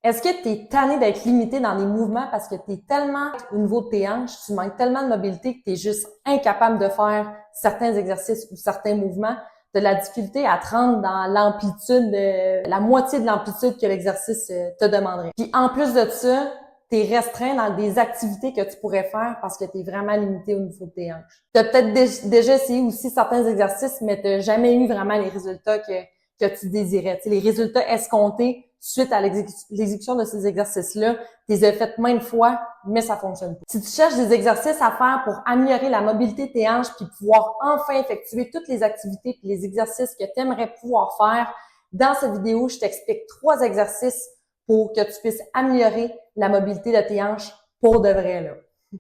Est-ce que tu es tanné d'être limité dans les mouvements parce que tu es tellement au niveau de tes hanches, tu manques tellement de mobilité que tu es juste incapable de faire certains exercices ou certains mouvements? Tu as de la difficulté à te rendre dans l'amplitude, la moitié de l'amplitude que l'exercice te demanderait. Puis en plus de ça, tu es restreint dans des activités que tu pourrais faire parce que tu es vraiment limité au niveau de tes hanches. Tu as peut-être déjà essayé aussi certains exercices, mais tu n'as jamais eu vraiment les résultats que tu désirais. Tu sais, les résultats escomptés suite à l'exécution de ces exercices-là, tu les as fait maintes fois, mais ça fonctionne pas. Si tu cherches des exercices à faire pour améliorer la mobilité de tes hanches puis pouvoir enfin effectuer toutes les activités puis les exercices que tu aimerais pouvoir faire, dans cette vidéo, je t'explique 3 exercices pour que tu puisses améliorer la mobilité de tes hanches pour de vrai, là.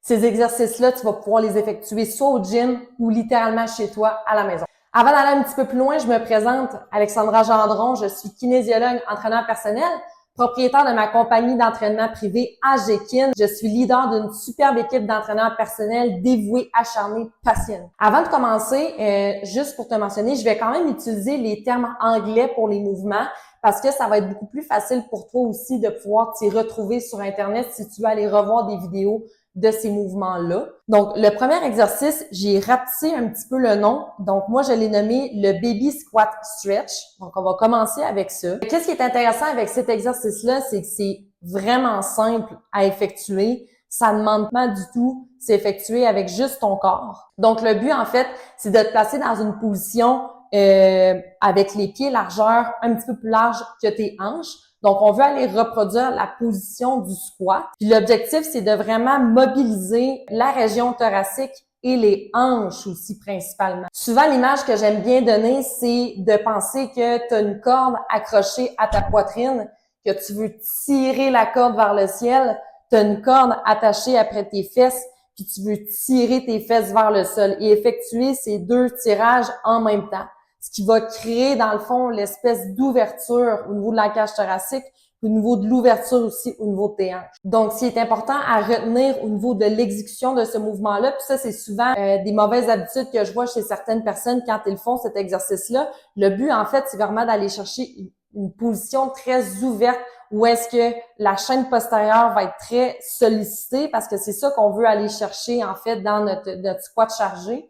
Ces exercices-là, tu vas pouvoir les effectuer soit au gym ou littéralement chez toi à la maison. Avant d'aller un petit peu plus loin, je me présente, Alexandra Gendron, je suis kinésiologue, entraîneur personnel, propriétaire de ma compagnie d'entraînement privé AGKIN. Je suis leader d'une superbe équipe d'entraîneurs personnels dévoués, acharnés, passionnés. Avant de commencer, juste pour te mentionner, je vais quand même utiliser les termes anglais pour les mouvements parce que ça va être beaucoup plus facile pour toi aussi de pouvoir t'y retrouver sur Internet si tu veux aller revoir des vidéos de ces mouvements-là. Donc, le premier exercice, j'ai rapetissé un petit peu le nom. Donc, moi, je l'ai nommé le Baby Squat Stretch. Donc, on va commencer avec ça. Qu'est-ce qui est intéressant avec cet exercice-là, c'est que c'est vraiment simple à effectuer. Ça ne demande pas du tout. C'est effectué avec juste ton corps. Donc, le but, en fait, c'est de te placer dans une position avec les pieds largeur un petit peu plus large que tes hanches. Donc, on veut aller reproduire la position du squat. Puis l'objectif, c'est de vraiment mobiliser la région thoracique et les hanches aussi principalement. Souvent, l'image que j'aime bien donner, c'est de penser que tu as une corde accrochée à ta poitrine, que tu veux tirer la corde vers le ciel, tu as une corde attachée après tes fesses, puis tu veux tirer tes fesses vers le sol et effectuer ces 2 tirages en même temps. Ce qui va créer, dans le fond, l'espèce d'ouverture au niveau de la cage thoracique, au niveau de l'ouverture aussi au niveau de tes hanches. Donc, ce qui est important à retenir au niveau de l'exécution de ce mouvement-là, puis ça, c'est souvent des mauvaises habitudes que je vois chez certaines personnes quand ils font cet exercice-là. Le but, en fait, c'est vraiment d'aller chercher une position très ouverte où est-ce que la chaîne postérieure va être très sollicitée parce que c'est ça qu'on veut aller chercher, en fait, dans notre squat chargé.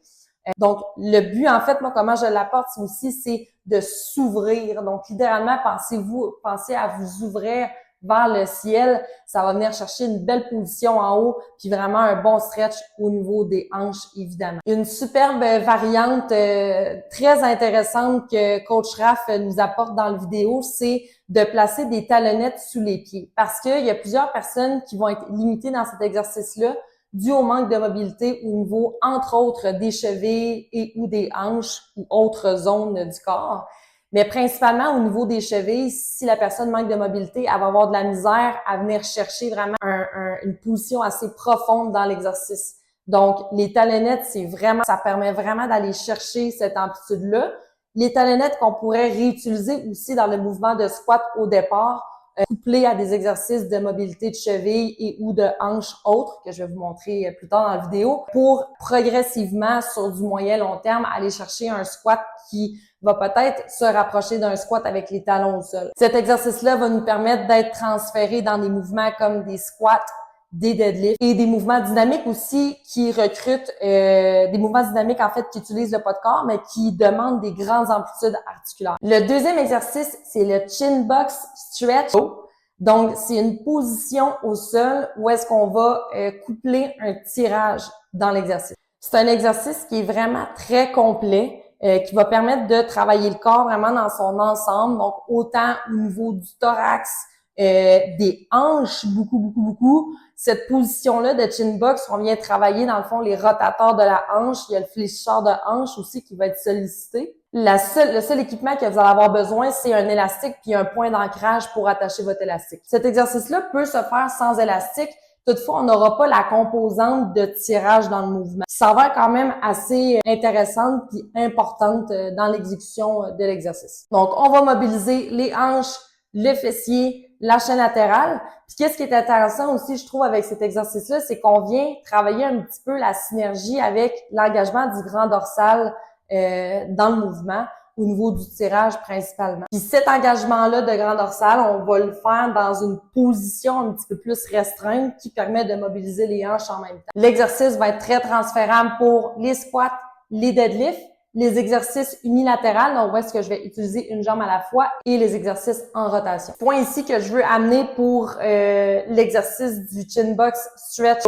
Donc, le but, en fait, moi, comment je l'apporte aussi, c'est de s'ouvrir. Donc, littéralement, pensez à vous ouvrir vers le ciel. Ça va venir chercher une belle position en haut, puis vraiment un bon stretch au niveau des hanches, évidemment. Une superbe variante très intéressante que Coach Raph nous apporte dans la vidéo, c'est de placer des talonnettes sous les pieds. Parce qu'il y a plusieurs personnes qui vont être limitées dans cet exercice-là, dû au manque de mobilité au niveau, entre autres, des chevilles et ou des hanches ou autres zones du corps. Mais principalement au niveau des chevilles, si la personne manque de mobilité, elle va avoir de la misère à venir chercher vraiment une position assez profonde dans l'exercice. Donc, les talonnettes, ça permet vraiment d'aller chercher cette amplitude-là. Les talonnettes qu'on pourrait réutiliser aussi dans le mouvement de squat au départ, couplé à des exercices de mobilité de cheville et ou de hanches autres que je vais vous montrer plus tard dans la vidéo pour progressivement sur du moyen long terme aller chercher un squat qui va peut-être se rapprocher d'un squat avec les talons au sol. Cet exercice-là va nous permettre d'être transféré dans des mouvements comme des squats, des deadlifts et des mouvements dynamiques aussi qui recrutent des mouvements dynamiques en fait qui utilisent le poids de corps mais qui demandent des grandes amplitudes articulaires. Le deuxième exercice, c'est le chin box stretch. Donc, c'est une position au sol où est-ce qu'on va coupler un tirage dans l'exercice. C'est un exercice qui est vraiment très complet, qui va permettre de travailler le corps vraiment dans son ensemble, donc autant au niveau du thorax, des hanches, beaucoup. Cette position-là de chin box, on vient travailler dans le fond les rotateurs de la hanche. Il y a le fléchisseur de hanche aussi qui va être sollicité. Le seul équipement que vous allez avoir besoin, c'est un élastique puis un point d'ancrage pour attacher votre élastique. Cet exercice-là peut se faire sans élastique. Toutefois, on n'aura pas la composante de tirage dans le mouvement. Ça va être quand même assez intéressante puis importante dans l'exécution de l'exercice. Donc, on va mobiliser les hanches, le fessier, la chaîne latérale. Puis qu'est-ce qui est intéressant aussi, je trouve, avec cet exercice-là, c'est qu'on vient travailler un petit peu la synergie avec l'engagement du grand dorsal dans le mouvement. au niveau du tirage principalement. Puis cet engagement-là de grand dorsal, on va le faire dans une position un petit peu plus restreinte qui permet de mobiliser les hanches en même temps. L'exercice va être très transférable pour les squats, les deadlifts, les exercices unilatérales, donc où est-ce que je vais utiliser une jambe à la fois, et les exercices en rotation. Point ici que je veux amener pour l'exercice du chin box stretch.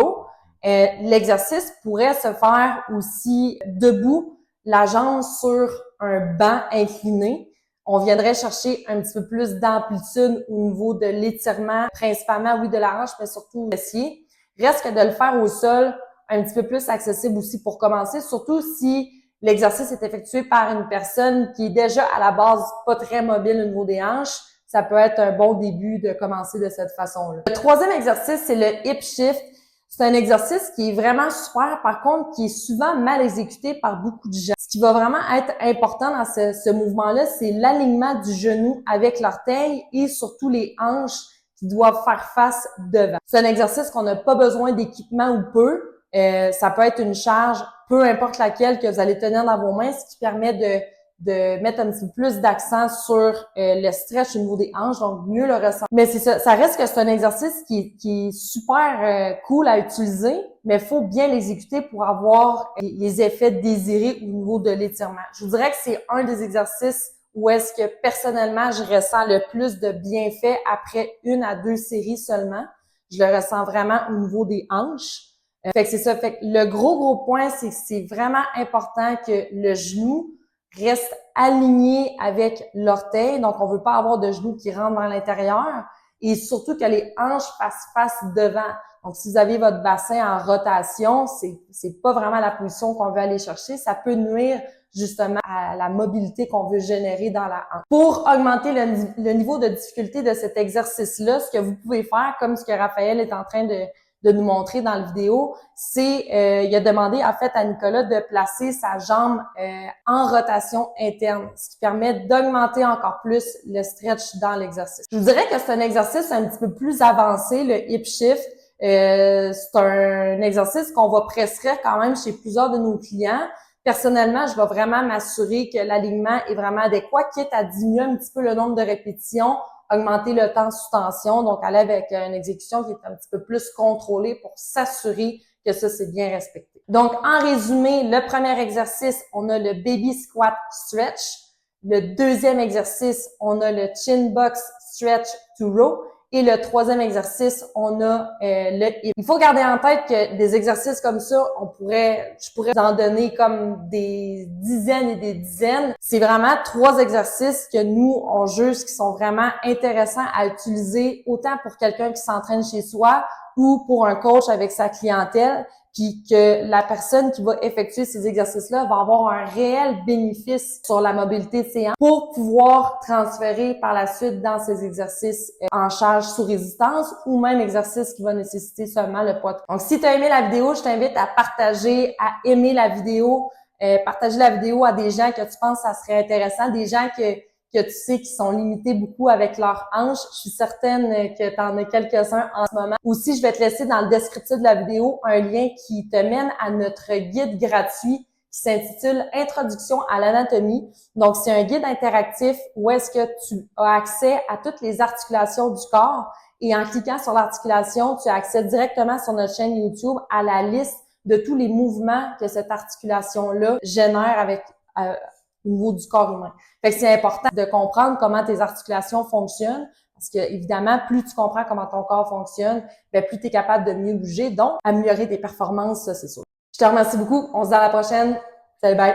L'exercice pourrait se faire aussi debout, la jambe sur un banc incliné. On viendrait chercher un petit peu plus d'amplitude au niveau de l'étirement, principalement, oui, de la hanche, mais surtout du fessier. Reste que de le faire au sol, un petit peu plus accessible aussi pour commencer, surtout si l'exercice est effectué par une personne qui est déjà à la base pas très mobile au niveau des hanches. Ça peut être un bon début de commencer de cette façon-là. Le troisième exercice, c'est le hip shift. C'est un exercice qui est vraiment super, par contre, qui est souvent mal exécuté par beaucoup de gens. Ce qui va vraiment être important dans ce mouvement-là, c'est l'alignement du genou avec l'orteil et surtout les hanches qui doivent faire face devant. C'est un exercice qu'on n'a pas besoin d'équipement ou peu. Ça peut être une charge, peu importe laquelle, que vous allez tenir dans vos mains, ce qui permet de mettre un petit peu plus d'accent sur le stretch au niveau des hanches, donc mieux le ressentir. Mais c'est ça, ça reste que c'est un exercice qui est super cool à utiliser, mais il faut bien l'exécuter pour avoir les effets désirés au niveau de l'étirement. Je vous dirais que c'est un des exercices où est-ce que personnellement je ressens le plus de bienfaits après 1 à 2 séries seulement. Je le ressens vraiment au niveau des hanches. Fait que c'est ça. Fait que le gros point, c'est que c'est vraiment important que le genou reste aligné avec l'orteil. Donc, on veut pas avoir de genoux qui rentrent vers l'intérieur et surtout que les hanches fassent face devant. Donc, si vous avez votre bassin en rotation, c'est pas vraiment la position qu'on veut aller chercher. Ça peut nuire justement à la mobilité qu'on veut générer dans la hanche. Pour augmenter le niveau de difficulté de cet exercice-là, ce que vous pouvez faire, comme ce que Raphaël est en train de nous montrer dans la vidéo, c'est il a demandé en fait à Nicolas de placer sa jambe en rotation interne, ce qui permet d'augmenter encore plus le stretch dans l'exercice. Je vous dirais que c'est un exercice un petit peu plus avancé, le hip shift. C'est un exercice qu'on va prescrire quand même chez plusieurs de nos clients. Personnellement, je vais vraiment m'assurer que l'alignement est vraiment adéquat, quitte à diminuer un petit peu le nombre de répétitions, augmenter le temps sous tension, donc aller avec une exécution qui est un petit peu plus contrôlée pour s'assurer que ça, c'est bien respecté. Donc, en résumé, le premier exercice, on a le baby squat stretch. Le deuxième exercice, on a le chin box stretch to row. Et le troisième exercice, on a le hip. Il faut garder en tête que des exercices comme ça, je pourrais en donner comme des dizaines et des dizaines. C'est vraiment 3 exercices que nous, on juge qui sont vraiment intéressants à utiliser autant pour quelqu'un qui s'entraîne chez soi ou pour un coach avec sa clientèle, puis que la personne qui va effectuer ces exercices-là va avoir un réel bénéfice sur la mobilité de ses hanches pour pouvoir transférer par la suite dans ces exercices en charge sous résistance ou même exercices qui vont nécessiter seulement le poids. Donc, si tu as aimé la vidéo, je t'invite à partager, à aimer la vidéo, partager la vidéo à des gens que tu penses que ça serait intéressant, des gens que tu sais qui sont limités beaucoup avec leurs hanches. Je suis certaine que tu en as quelques-uns en ce moment. Aussi, je vais te laisser dans le descriptif de la vidéo un lien qui te mène à notre guide gratuit qui s'intitule « Introduction à l'anatomie ». Donc, c'est un guide interactif où est-ce que tu as accès à toutes les articulations du corps et en cliquant sur l'articulation, tu as accès directement sur notre chaîne YouTube à la liste de tous les mouvements que cette articulation-là génère avec au niveau du corps humain. Fait que c'est important de comprendre comment tes articulations fonctionnent parce que, évidemment, plus tu comprends comment ton corps fonctionne, bien, plus tu es capable de mieux bouger, donc améliorer tes performances, ça, c'est sûr. Je te remercie beaucoup. On se dit à la prochaine. Salut, bye!